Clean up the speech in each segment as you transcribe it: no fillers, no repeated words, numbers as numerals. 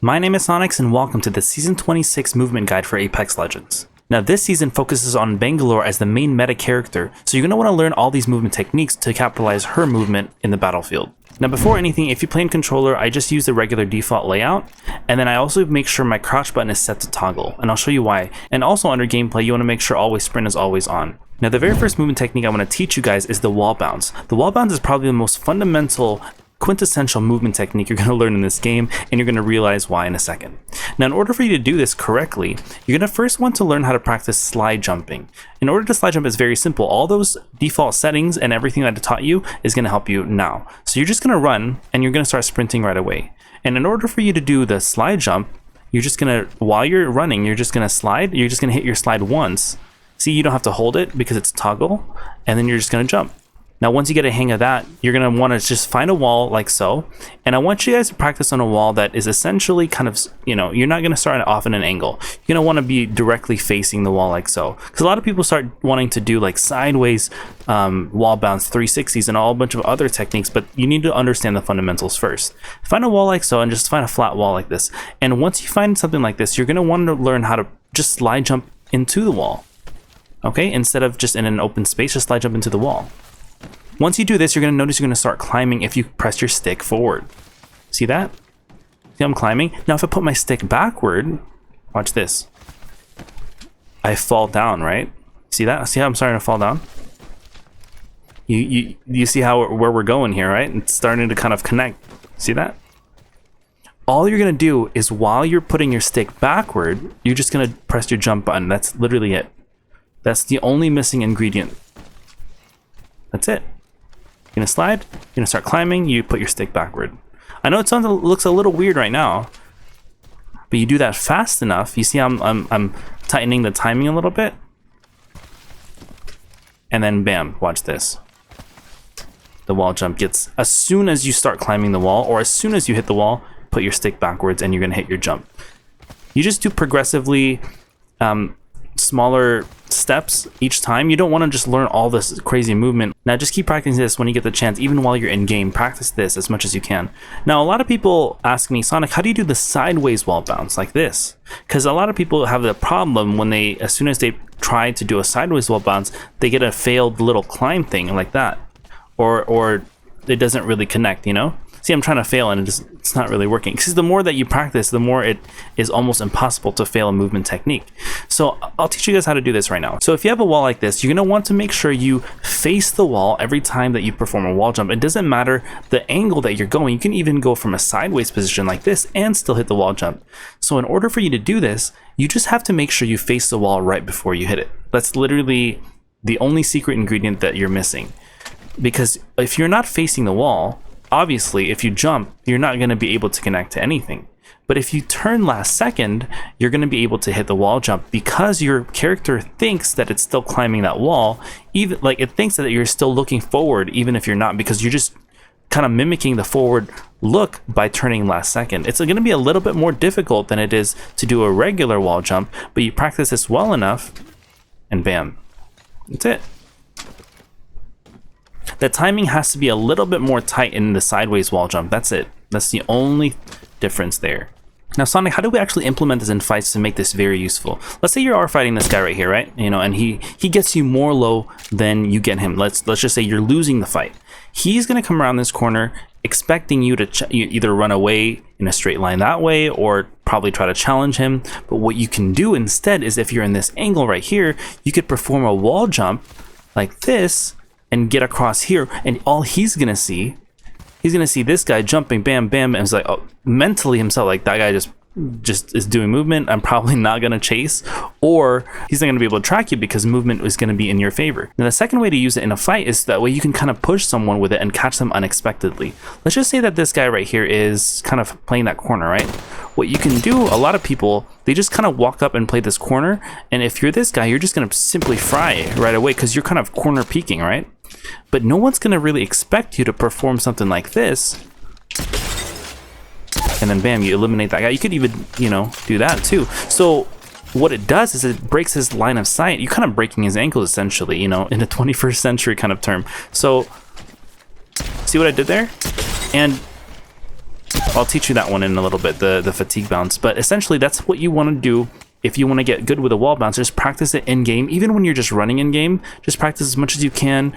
My name is Sonyx and welcome to the Season 26 movement guide for Apex Legends. Now this season focuses on Bangalore as the main meta character, so you're going to want to learn all these movement techniques to capitalize her movement in the battlefield. Now before anything, if you play in controller, I just use the regular default layout, and then I also make sure my crouch button is set to toggle, and I'll show you why. And also under gameplay, you want to make sure always sprint is always on. Now the very first movement technique I want to teach you guys is the wall bounce. The wall bounce is probably the most fundamental quintessential movement technique you're going to learn in this game, and you're going to realize why in a second. Now in order for you to do this correctly, you're going to first want to learn how to practice slide jumping. In order to slide jump, it's very simple. All those default settings and everything that I taught you is going to help you now. So you're just going to run and you're going to start sprinting right away. And in order for you to do the slide jump, you're just going to, while you're running, you're just going to slide. You're just going to hit your slide once. See, you don't have to hold it because it's toggle, and then you're just going to jump. Now, once you get a hang of that, you're going to want to just find a wall like so. And I want you guys to practice on a wall that is essentially kind of, you're not going to start off in an angle. You're going to want to be directly facing the wall like so. Because a lot of people start wanting to do like sideways wall bounce 360s and a bunch of other techniques, but you need to understand the fundamentals first. Find a wall like so and just find a flat wall like this. And once you find something like this, you're going to want to learn how to just slide jump into the wall. Okay, instead of just in an open space, just slide jump into the wall. Once you do this, you're going to notice you're going to start climbing if you press your stick forward. See that? See, I'm climbing. Now, if I put my stick backward, watch this. I fall down, right? See that? See how I'm starting to fall down? You see where we're going here, right? It's starting to kind of connect. See that? All you're going to do is while you're putting your stick backward, you're just going to press your jump button. That's literally it. That's the only missing ingredient. That's it. You're gonna slide, you're gonna start climbing, you put your stick backward. I know it looks a little weird right now, but you do that fast enough. You see I'm tightening the timing a little bit, and then bam, watch this. The wall jump gets, as soon as you start climbing the wall, or as soon as you hit the wall, put your stick backwards and you're gonna hit your jump. You just do progressively smaller steps each time. You don't want to just learn all this crazy movement. Now just keep practicing this when you get the chance. Even while you're in game, practice this as much as you can. Now a lot of people ask me, Sonic, how do you do the sideways wall bounce like this? Because a lot of people have the problem when as soon as they try to do a sideways wall bounce, they get a failed little climb thing like that, or it doesn't really connect, See, I'm trying to fail and it's not really working. Because the more that you practice, the more it is almost impossible to fail a movement technique. So I'll teach you guys how to do this right now. So if you have a wall like this, you're going to want to make sure you face the wall every time that you perform a wall jump. It doesn't matter the angle that you're going. You can even go from a sideways position like this and still hit the wall jump. So in order for you to do this, you just have to make sure you face the wall right before you hit it. That's literally the only secret ingredient that you're missing. Because if you're not facing the wall, obviously, if you jump, you're not going to be able to connect to anything. But if you turn last second, you're going to be able to hit the wall jump because your character thinks that it's still climbing that wall. Even like it thinks that you're still looking forward, even if you're not, because you're just kind of mimicking the forward look by turning last second. It's going to be a little bit more difficult than it is to do a regular wall jump, but you practice this well enough, and bam, that's it. The timing has to be a little bit more tight in the sideways wall jump. That's it. That's the only difference there. Now, Sonic, how do we actually implement this in fights to make this very useful? Let's say you are fighting this guy right here, right? And he gets you more low than you get him. Let's just say you're losing the fight. He's going to come around this corner expecting you to either run away in a straight line that way or probably try to challenge him. But what you can do instead is if you're in this angle right here, you could perform a wall jump like this and get across here, and all he's gonna see this guy jumping, bam, bam, and it's like, oh, mentally himself, like that guy just is doing movement. I'm probably not gonna chase, or he's not gonna be able to track you because movement is gonna be in your favor. Now the second way to use it in a fight is that way you can kind of push someone with it and catch them unexpectedly. Let's just say that this guy right here is kind of playing that corner, right? What you can do, a lot of people, they just kind of walk up and play this corner, and if you're this guy, you're just gonna simply fry right away because you're kind of corner peeking, right? But no one's gonna really expect you to perform something like this, and then bam, you eliminate that guy. You could even, do that too. So what it does is it breaks his line of sight. You're kind of breaking his ankles essentially, in a 21st century kind of term. So see what I did there? And I'll teach you that one in a little bit, the fatigue bounce. But essentially, that's what you want to do if you want to get good with a wall bounce. Just practice it in game. Even when you're just running in game, just practice as much as you can.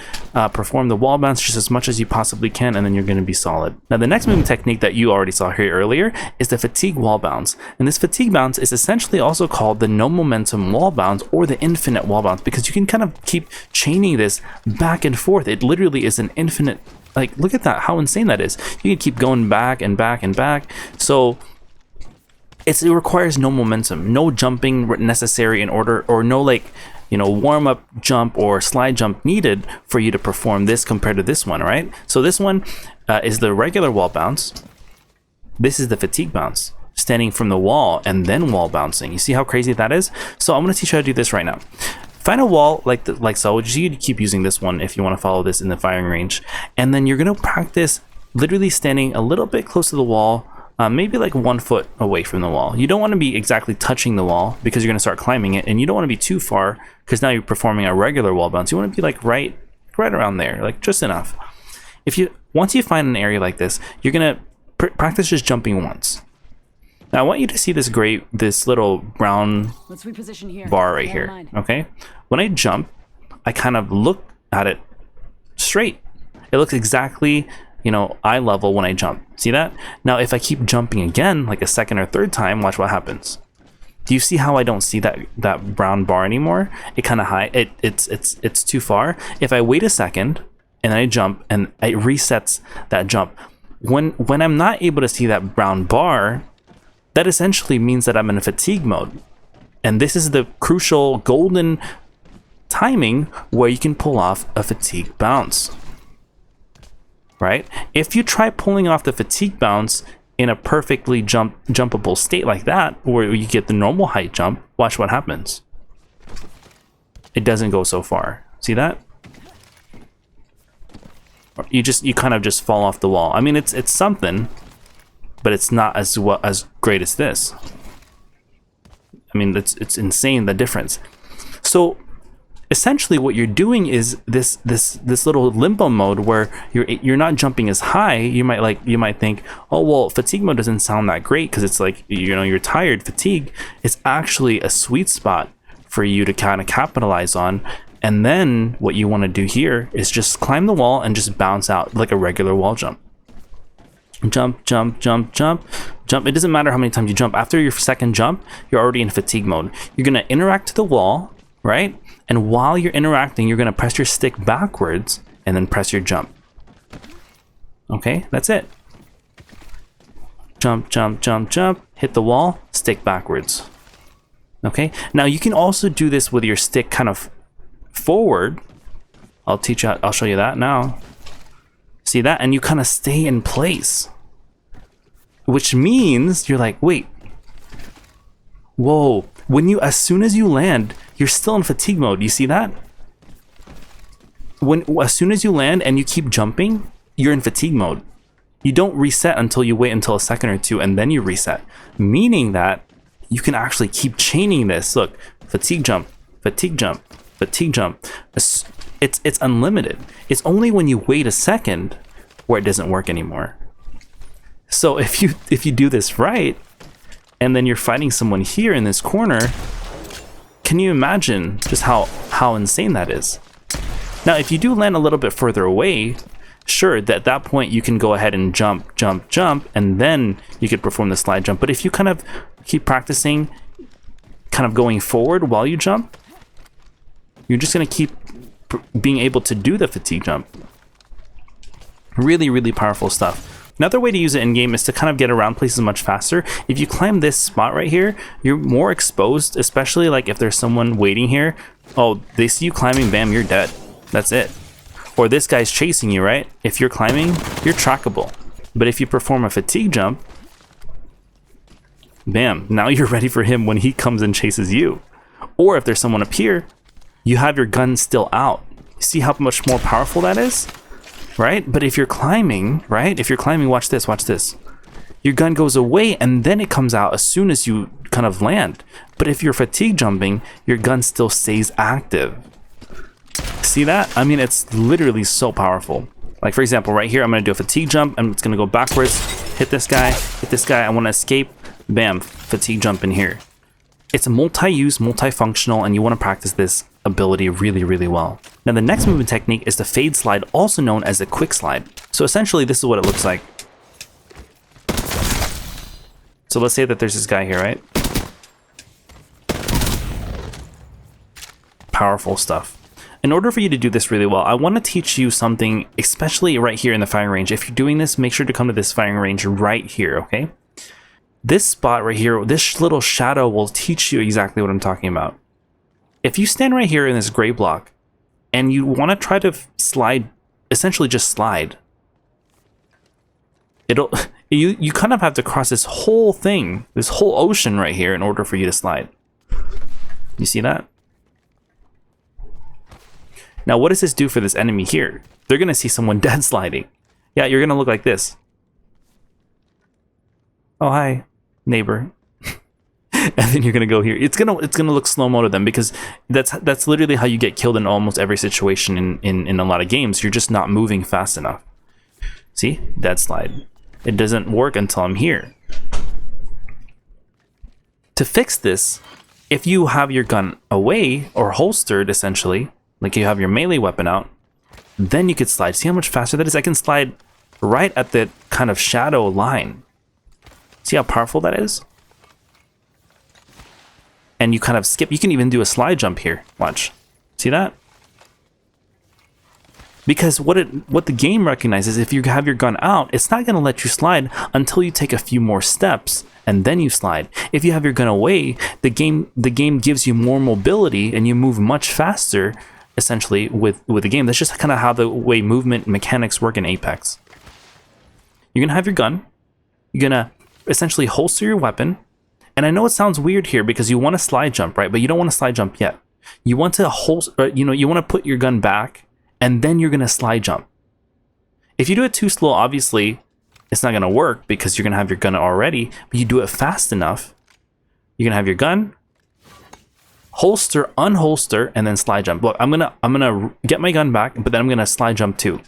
Perform the wall bounce just as much as you possibly can, and then you're going to be solid. Now, the next movement technique that you already saw here earlier is the fatigue wall bounce. And this fatigue bounce is essentially also called the no momentum wall bounce or the infinite wall bounce, because you can kind of keep chaining this back and forth. It literally is an infinite. Like, look at that, how insane that is. You can keep going back and back and back. So it requires no momentum, no jumping necessary in order, or no, like, you know, warm up jump or slide jump needed for you to perform this compared to this one, right? So this one is the regular wall bounce. This is the fatigue bounce, standing from the wall and then wall bouncing. You see how crazy that is? So I'm going to teach you how to do this right now. Find a wall like so. You keep using this one if you want to follow this in the firing range. And then you're going to practice literally standing a little bit close to the wall, maybe like 1 foot away from the wall. You don't want to be exactly touching the wall because you're going to start climbing it. And you don't want to be too far because now you're performing a regular wall bounce. You want to be like right around there, like just enough. Once you find an area like this, you're going to practice just jumping once. Now I want you to see this little brown bar right here, okay? When I jump, I kind of look at it straight. It looks exactly, you know, eye level when I jump. See that? Now if I keep jumping again, like a second or third time, watch what happens. Do you see how I don't see that brown bar anymore? It kind of it's too far. If I wait a second and then I jump and it resets that jump, when I'm not able to see that brown bar, that essentially means that I'm in a fatigue mode. And this is the crucial golden timing where you can pull off a fatigue bounce, right? If you try pulling off the fatigue bounce in a perfectly jumpable state like that, where you get the normal height jump, watch what happens. It doesn't go so far. See that? You kind of just fall off the wall. I mean, it's something, but it's not as great as this. I mean, it's insane, the difference. So essentially what you're doing is this little limbo mode where you're not jumping as high. You might think, oh well, fatigue mode doesn't sound that great because it's like, you know, you're tired. Fatigue is actually a sweet spot for you to kind of capitalize on. And then what you want to do here is just climb the wall and just bounce out like a regular wall jump. Jump, jump, jump, jump, jump. It doesn't matter how many times you jump. After your second jump, you're already in fatigue mode. You're going to interact to the wall, right? And while you're interacting, you're going to press your stick backwards and then press your jump. Okay, that's it. Jump, jump, jump, jump. Hit the wall, stick backwards. Okay, now you can also do this with your stick kind of forward. I'll show you that now. See that? And you kind of stay in place, which means you're like, wait, whoa, as soon as you land, you're still in fatigue mode. You see that? As soon as you land and you keep jumping, you're in fatigue mode. You don't reset until you wait until a second or two and then you reset, meaning that you can actually keep chaining this. Look, fatigue jump, fatigue jump, fatigue jump. It's unlimited. It's only when you wait a second where it doesn't work anymore. So if you do this right, and then you're fighting someone here in this corner, can you imagine just how insane that is? Now, if you do land a little bit further away, sure, at that point you can go ahead and jump, jump, jump, and then you could perform the slide jump. But if you kind of keep practicing, kind of going forward while you jump, you're just going to keep being able to do the fatigue jump. Really, really powerful stuff. Another way to use it in game is to kind of get around places much faster. If you climb this spot right here, you're more exposed, especially like if there's someone waiting here. Oh, they see you climbing, bam, you're dead. That's it. Or this guy's chasing you, right? If you're climbing, you're trackable. But if you perform a fatigue jump, bam, now you're ready for him when he comes and chases you. Or if there's someone up here, you have your gun still out. See how much more powerful that is? Right? But if you're climbing, right? If you're climbing, watch this, watch this. Your gun goes away and then it comes out as soon as you kind of land. But if you're fatigue jumping, your gun still stays active. See that? I mean, it's literally so powerful. Like for example, right here, I'm gonna do a fatigue jump and it's gonna go backwards. hit this guy, I want to escape, bam, fatigue jump in here. It's a multi-use, multifunctional, and you want to practice this ability really, really well. Now the next movement technique is the fade slide, also known as the quick slide. So essentially this is what it looks like. So let's say that there's this guy here, right? Powerful stuff. In order for you to do this really well, I want to teach you something, especially right here in the firing range. If you're doing this, make sure to come to this firing range right here, okay? This spot right here, this little shadow will teach you exactly what I'm talking about. If you stand right here in this gray block and you want to try to slide, essentially just slide, you kind of have to cross this whole thing, this whole ocean right here in order for you to slide. You see that? Now, what does this do for this enemy here? They're going to see someone dead sliding. Yeah, you're going to look like this. Oh, hi, neighbor. And then you're going to go here. It's going to look slow-mo to them because that's literally how you get killed in almost every situation in a lot of games. You're just not moving fast enough. See? Dead slide. It doesn't work until I'm here. To fix this, if you have your gun away or holstered, essentially, like you have your melee weapon out, then you could slide. See how much faster that is? I can slide right at the kind of shadow line. See how powerful that is? And you kind of skip. You can even do a slide jump here. Watch. See that? Because what the game recognizes, if you have your gun out, it's not going to let you slide until you take a few more steps and then you slide. If you have your gun away, the game gives you more mobility and you move much faster, essentially, with the game. That's just kind of how the way movement mechanics work in Apex. You're going to have your gun. You're going to essentially holster your weapon. And I know it sounds weird here because you want to slide jump, right? But you don't want to slide jump yet. You want to you want to put your gun back and then you're going to slide jump. If you do it too slow, obviously, it's not going to work because you're going to have your gun already. But you do it fast enough, you're going to have your gun, holster, unholster, and then slide jump. Look, I'm gonna get my gun back, but then I'm gonna slide jump too.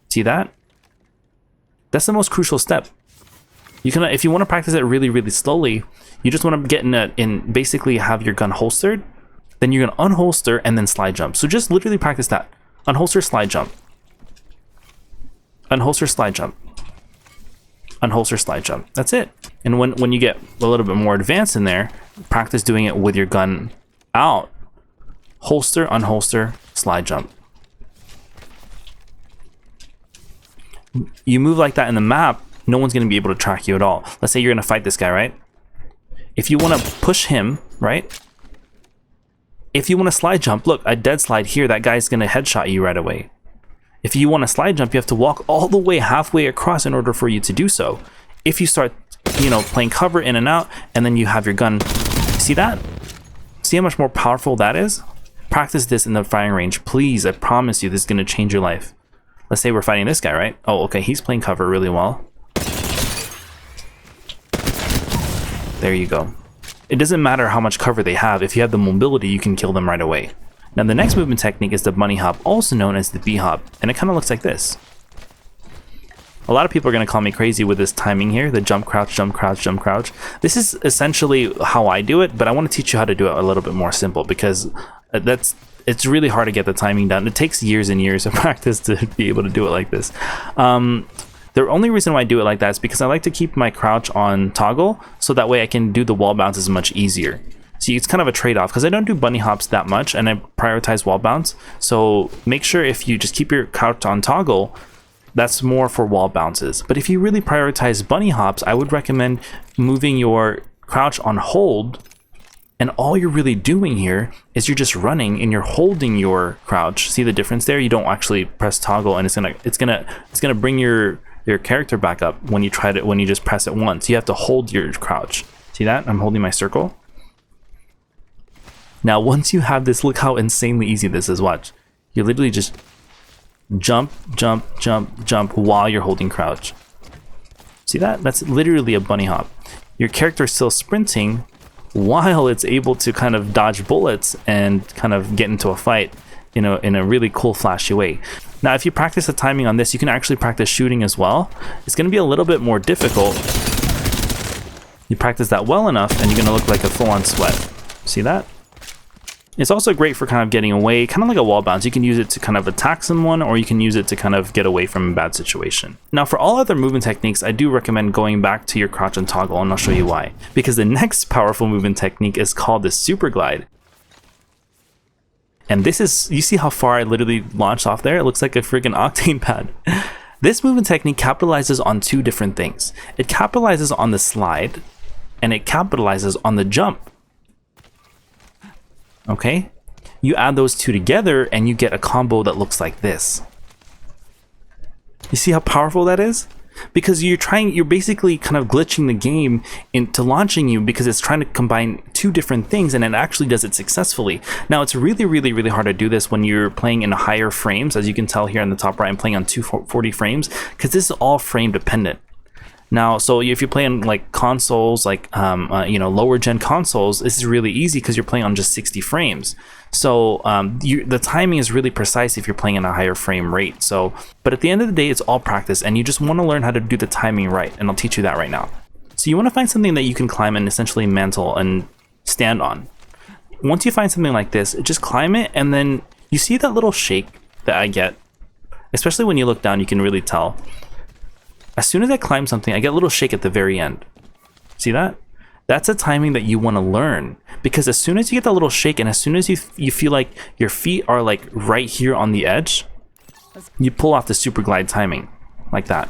See that? That's the most crucial step. You can, if you want to practice it really, really slowly, you just want to get in basically have your gun holstered, then you're gonna unholster and then slide jump. So just literally practice that. Unholster, slide jump. Unholster, slide jump. Unholster, slide jump. That's it. And when you get a little bit more advanced in there, practice doing it with your gun out. Holster, unholster, slide jump. You move like that in the map, no one's going to be able to track you at all. Let's say you're going to fight this guy, right? If you want to push him, right? If you want to slide jump, look, a dead slide here, that guy's going to headshot you right away. If you want to slide jump, you have to walk all the way halfway across in order for you to do so. If you start, playing cover in and out, and then you have your gun, see that? See how much more powerful that is? Practice this in the firing range, please. I promise you, this is going to change your life. Let's say we're fighting this guy, right? Oh, okay, he's playing cover really well. There you go. It doesn't matter how much cover they have. If you have the mobility, you can kill them right away. Now, the next movement technique is the bunny hop, also known as the bee hop, and it kind of looks like this. A lot of people are going to call me crazy with this timing here, the jump, crouch, jump, crouch, jump, crouch. This is essentially how I do it, but I want to teach you how to do it a little bit more simple because it's really hard to get the timing down. It takes years and years of practice to be able to do it like this. The only reason why I do it like that is because I like to keep my crouch on toggle so that way I can do the wall bounces much easier. See, it's kind of a trade-off because I don't do bunny hops that much and I prioritize wall bounce. So make sure if you just keep your crouch on toggle, that's more for wall bounces. But if you really prioritize bunny hops, I would recommend moving your crouch on hold, and all you're really doing here is you're just running and you're holding your crouch. See the difference there? You don't actually press toggle, and it's gonna bring your character back up when you just press it once. You have to hold your crouch. See that? I'm holding my circle. Now, once you have this, look how insanely easy this is. Watch. You literally just jump, jump, jump, jump while you're holding crouch. See that? That's literally a bunny hop. Your character is still sprinting while it's able to kind of dodge bullets and kind of get into a fight, in a really cool, flashy way. Now, if you practice the timing on this, you can actually practice shooting as well. It's going to be a little bit more difficult. You practice that well enough, and you're going to look like a full-on sweat. See that? It's also great for kind of getting away, kind of like a wall bounce. You can use it to kind of attack someone, or you can use it to kind of get away from a bad situation. Now, for all other movement techniques, I do recommend going back to your crouch and toggle, and I'll show you why. Because the next powerful movement technique is called the Superglide. And this is, you see how far I literally launched off there? It looks like a freaking octane pad. This movement technique capitalizes on two different things. It capitalizes on the slide, and it capitalizes on the jump. Okay, you add those two together and you get a combo that looks like this. You see how powerful that is? Because you're basically kind of glitching the game into launching you, because it's trying to combine two different things, and it actually does it successfully. Now, it's really hard to do this when you're playing in higher frames. As you can tell here in the top right, I'm playing on 240 frames, because this is all frame dependent. Now, so if you're playing like consoles, like lower gen consoles, this is really easy because you're playing on just 60 frames. So the timing is really precise if you're playing in a higher frame rate. So, but at the end of the day, it's all practice, and you just want to learn how to do the timing right, and I'll teach you that right now. So you want to find something that you can climb and essentially mantle and stand on. Once you find something like this, just climb it, and then you see that little shake that I get, especially when you look down, you can really tell. As soon as I climb something, I get a little shake at the very end. See that? That's a timing that you want to learn, because as soon as you get that little shake, and as soon as you feel like your feet are like right here on the edge, you pull off the Superglide timing like that.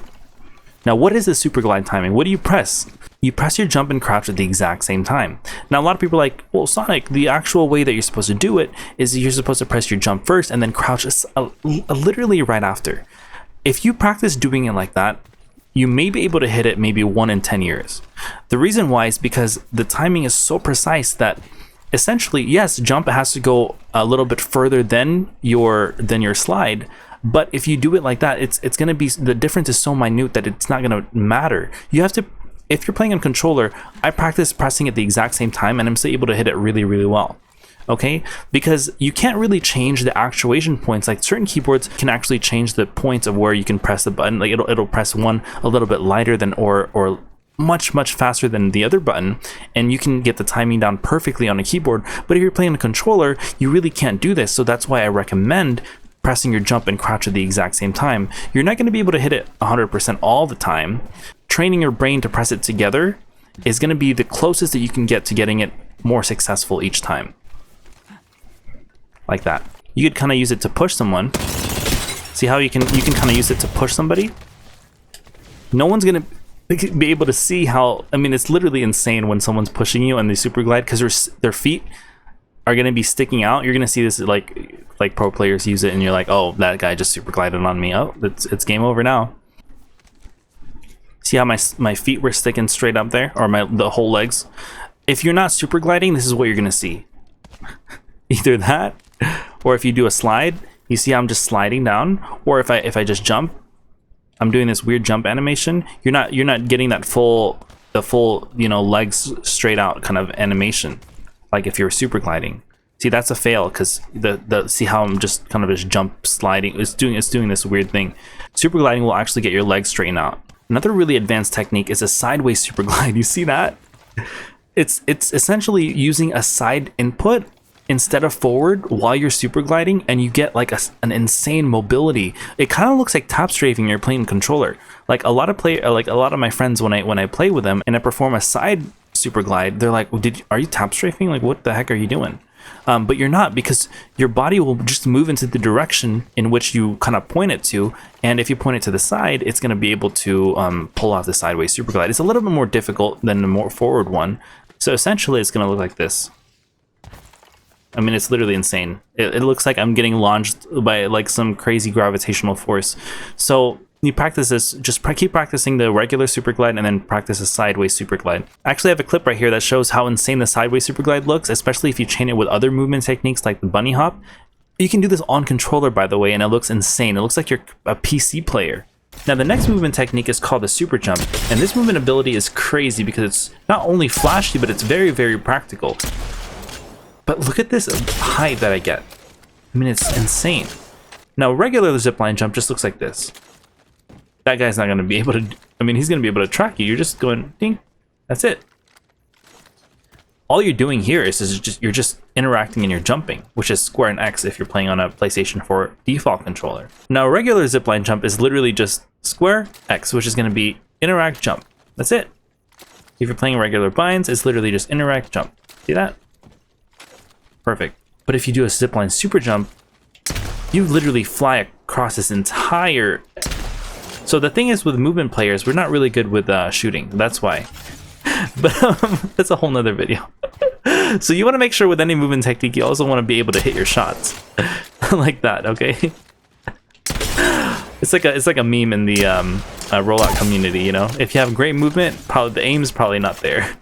Now, what is the Superglide timing? What do you press? You press your jump and crouch at the exact same time. Now, a lot of people are like, well, Sonic, the actual way that you're supposed to do it is you're supposed to press your jump first and then crouch literally right after. If you practice doing it like that, you may be able to hit it maybe 1 in 10 years. The reason why is because the timing is so precise that essentially, yes, jump has to go a little bit further than your slide, but if you do it like that, it's going to be, the difference is so minute that it's not going to matter. You have to, if you're playing on controller, I practice pressing at the exact same time, and I'm still able to hit it really well. Okay, because you can't really change the actuation points. Like certain keyboards can actually change the points of where you can press the button. Like it'll press one a little bit lighter than or much faster than the other button, and you can get the timing down perfectly on a keyboard. But if you're playing a controller, you really can't do this. So that's why I recommend pressing your jump and crouch at the exact same time. You're not going to be able to hit it 100% all the time. Training your brain to press it together is going to be the closest that you can get to getting it more successful each time. Like that. You could kind of use it to push someone. See how you can kind of use it to push somebody? No one's gonna be able to see how, I mean, it's literally insane when someone's pushing you on the Superglide, because their feet are gonna be sticking out. You're gonna see this like pro players use it, and you're like, oh, that guy just Superglided on me. Oh, it's game over now. See how my feet were sticking straight up there, or the whole legs? If you're not Supergliding, this is what you're gonna see. Either that, or if you do a slide, you see how I'm just sliding down, or if I just jump, I'm doing this weird jump animation. You're not getting that full legs straight out kind of animation, like if you're Supergliding. See, that's a fail, because see how I'm just kind of just jump sliding. It's doing this weird thing. Supergliding will actually get your legs straightened out. Another really advanced technique is a sideways Superglide. You see that? It's essentially using a side input instead of forward while you're Supergliding, and you get like an insane mobility. It kind of looks like tap strafing you're playing controller. Like a lot of my friends, when I play with them and I perform a side Superglide, they're like, well, are you tap strafing? Like, what the heck are you doing? But you're not, because your body will just move into the direction in which you kind of point it to, and if you point it to the side, it's going to be able to pull off the sideways Superglide. It's a little bit more difficult than the more forward one. So essentially, it's going to look like this. I mean, it's literally insane. It looks like I'm getting launched by like some crazy gravitational force. So you practice this, just keep practicing the regular Superglide, and then practice a sideways Superglide. I actually have a clip right here that shows how insane the sideways Superglide looks, especially if you chain it with other movement techniques like the bunny hop. You can do this on controller, by the way, and it looks insane. It looks like you're a PC player. Now, the next movement technique is called the Superjump, and this movement ability is crazy because it's not only flashy, but it's very practical. But look at this height that I get. I mean, it's insane. Now, regular zipline jump just looks like this. That guy's not going to be able to, I mean, he's going to be able to track you. You're just going, ding, that's it. All you're doing here is just, you're just interacting and you're jumping, which is square and X if you're playing on a PlayStation 4 default controller. Now, a regular zipline jump is literally just square, X, which is going to be interact, jump. That's it. If you're playing regular binds, it's literally just interact, jump. See that? Perfect. But if you do a zipline super jump, you literally fly across this entire... So the thing is with movement players, we're not really good with shooting. That's why. But that's a whole nother video. So you want to make sure with any movement technique, you also want to be able to hit your shots. Like that, okay? It's like a meme in the rollout community, you know? If you have great movement, probably the aim's probably not there.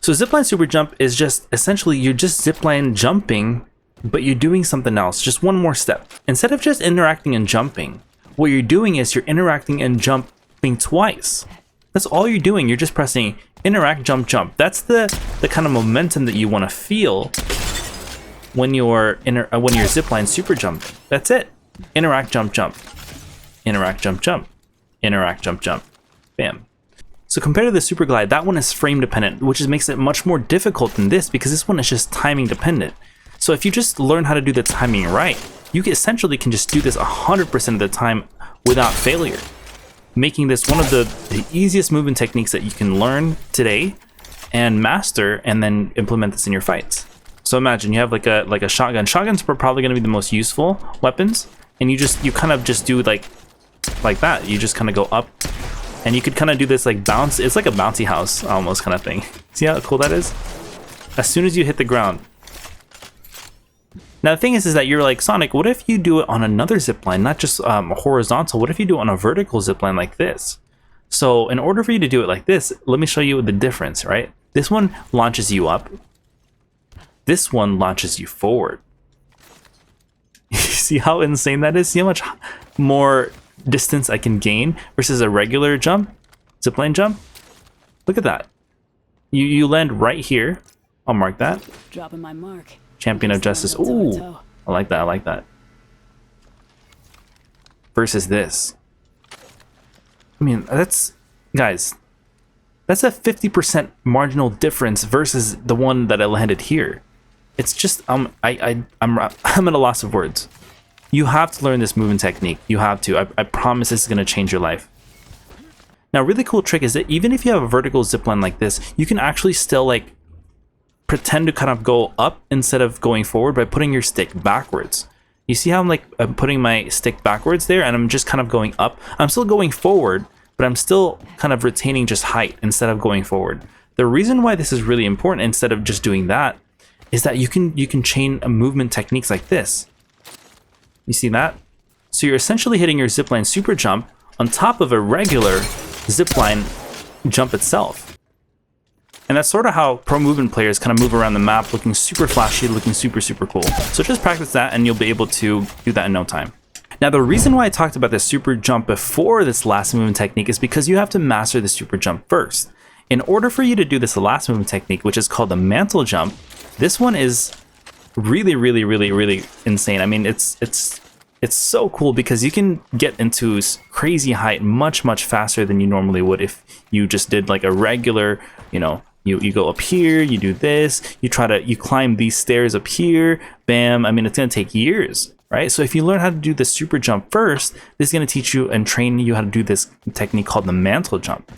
So zipline super jump is just essentially you're just zipline jumping, but you're doing something else, just one more step. Instead of just interacting and jumping, what you're doing is you're interacting and jumping twice. That's all you're doing. You're just pressing interact, jump, jump. That's the kind of momentum that you want to feel when you're zipline super jumping. That's it. Interact, jump, jump. Interact, jump, jump. Interact, jump, jump. Bam. So compared to the Superglide, that one is frame dependent, which makes it much more difficult than this because this one is just timing dependent. So if you just learn how to do the timing right, you essentially can just do this 100% of the time without failure, making this one of the easiest movement techniques that you can learn today and master, and then implement this in your fights. So imagine you have like a shotgun. Shotguns are probably going to be the most useful weapons, and you kind of just do like that. You just kind of go up, and you could kind of do this like bounce. It's like a bouncy house almost kind of thing. See how cool that is? As soon as you hit the ground. Now the thing is that you're like, Sonic, what if you do it on another zipline, not just horizontal? What if you do it on a vertical zipline like this? So in order for you to do it like this, let me show you the difference, right? This one launches you up. This one launches you forward. See how insane that is? See how much more distance I can gain versus a regular jump, zipline jump? Look at that. You land right here. I'll mark that. Dropping my mark. Champion of Justice. Ooh, I like that. I like that. Versus this. I mean, guys, that's a 50% marginal difference versus the one that I landed here. It's just I'm at a loss of words. You have to learn this movement technique. You have to. I promise this is gonna change your life. Now, a really cool trick is that even if you have a vertical zipline like this, you can actually still like pretend to kind of go up instead of going forward by putting your stick backwards. You see how I'm putting my stick backwards there, and I'm just kind of going up. I'm still going forward, but I'm still kind of retaining just height instead of going forward. The reason why this is really important instead of just doing that is that you can chain movement techniques like this. You see that? So you're essentially hitting your zipline super jump on top of a regular zipline jump itself. And that's sort of how pro movement players kind of move around the map, looking super flashy, looking super, super cool. So just practice that and you'll be able to do that in no time. Now, the reason why I talked about the super jump before this last movement technique is because you have to master the super jump first. In order for you to do this last movement technique, which is called the mantle jump, this one is really, really, really, really insane. I mean, it's so cool because you can get into crazy height much, much faster than you normally would if you just did like a regular, you know, you go up here, you do this, you climb these stairs up here, bam. I mean, it's gonna take years, right? So if you learn how to do the super jump first, this is gonna teach you and train you how to do this technique called the mantle jump.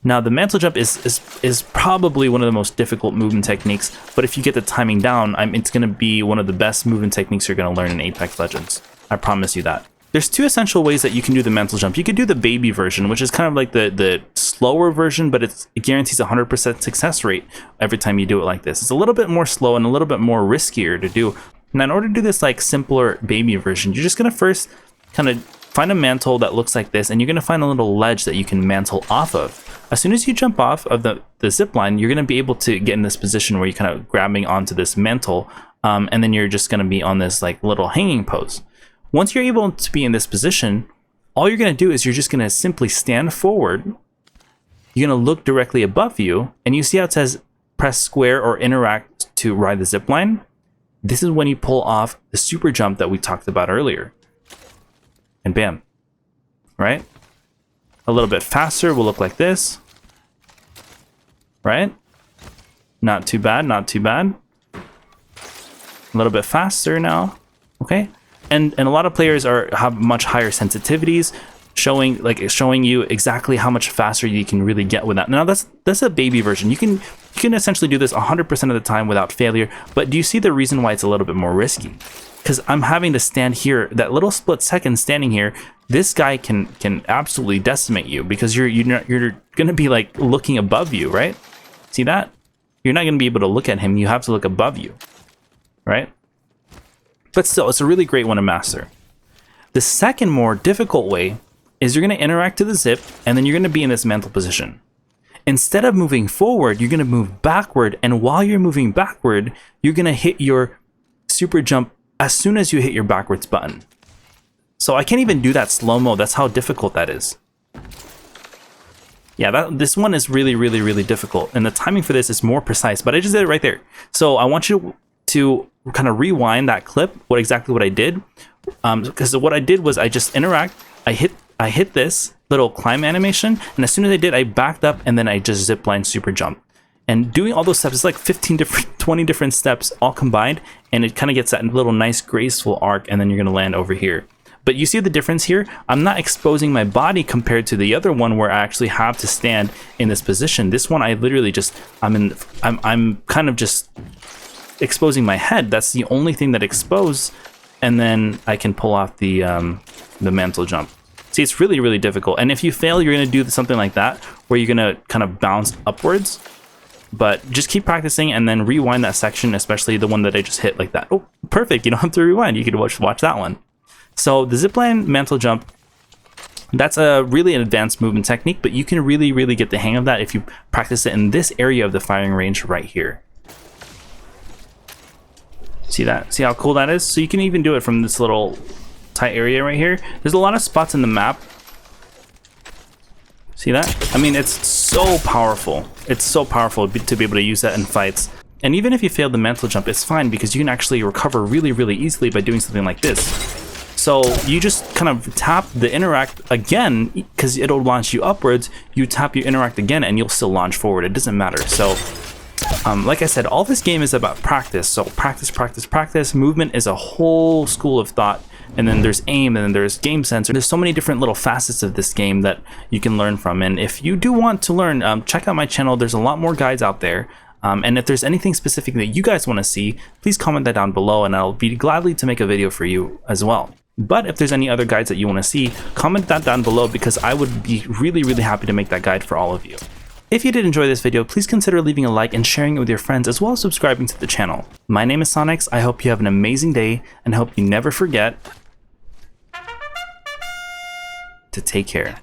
Now, the mantle jump is probably one of the most difficult movement techniques, but if you get the timing down, it's gonna be one of the best movement techniques you're gonna learn in Apex Legends. I promise you that. There's two essential ways that you can do the mantle jump. You could do the baby version, which is kind of like the slower version, but it guarantees a 100% success rate every time you do it like this. It's a little bit more slow and a little bit more riskier to do. Now, in order to do this like simpler baby version, you're just gonna first kind of find a mantle that looks like this, and you're gonna find a little ledge that you can mantle off of. As soon as you jump off of the zip line, you're gonna be able to get in this position where you're kind of grabbing onto this mantle, and then you're just gonna be on this like little hanging pose. Once you're able to be in this position, all you're going to do is you're just going to simply stand forward. You're going to look directly above you, and you see how it says press square or interact to ride the zip line? This is when you pull off the super jump that we talked about earlier. and bam, right? A little bit faster will look like this, right? Not too bad, not too bad. A little bit faster now, okay? And a lot of players have much higher sensitivities, showing you exactly how much faster you can really get with that. Now that's a baby version. You can essentially do this 100% of the time without failure. But do you see the reason why it's a little bit more risky? Because I'm having to stand here, that little split second standing here. This guy can absolutely decimate you because you're gonna be like looking above you, right? See that? You're not gonna be able to look at him. You have to look above you, right? But still, it's a really great one to master. The second more difficult way is you're going to interact to the zip, and then you're going to be in this mantle position. Instead of moving forward, you're going to move backward, and while you're moving backward, you're going to hit your super jump as soon as you hit your backwards button. So I can't even do that slow-mo. That's how difficult that is. Yeah, this one is really, really, really difficult, and the timing for this is more precise, but I just did it right there. So I want you to kind of rewind that clip, exactly what I did, because what I did was I just interact, I hit this little climb animation, and as soon as I did, I backed up, and then I just zipline super jump. And doing all those steps, it's like 20 different steps all combined, and it kind of gets that little nice graceful arc, and then you're gonna land over here. But you see the difference here? I'm not exposing my body compared to the other one where I actually have to stand in this position. This one, I literally just, I'm kind of just exposing my head. That's the only thing that exposed, and then I can pull off the mantle jump. See, it's really, really difficult. And if you fail, you're gonna do something like that, where you're gonna kind of bounce upwards. But just keep practicing and then rewind that section, especially the one that I just hit like that. Oh, perfect, you don't have to rewind. You can watch that one. So the zipline mantle jump, that's a really advanced movement technique, but you can really, really get the hang of that if you practice it in this area of the firing range right here. See that? See how cool that is? So you can even do it from this little tight area right here. There's a lot of spots in the map. See that? I mean, it's so powerful. It's so powerful to be able to use that in fights. And even if you fail the mantle jump, it's fine because you can actually recover really, really easily by doing something like this. So you just kind of tap the interact again, because it'll launch you upwards. You tap your interact again and you'll still launch forward. It doesn't matter. So like I said, all this game is about practice. So practice, practice, practice. Movement is a whole school of thought. And then there's aim, and then there's game sensor. There's so many different little facets of this game that you can learn from. And if you do want to learn, check out my channel. There's a lot more guides out there. And if there's anything specific that you guys want to see, please comment that down below, and I'll be gladly to make a video for you as well. But if there's any other guides that you want to see, comment that down below, because I would be really, really happy to make that guide for all of you. If you did enjoy this video, please consider leaving a like and sharing it with your friends, as well as subscribing to the channel. My name is Sonyx. I hope you have an amazing day, and hope you never forget to take care.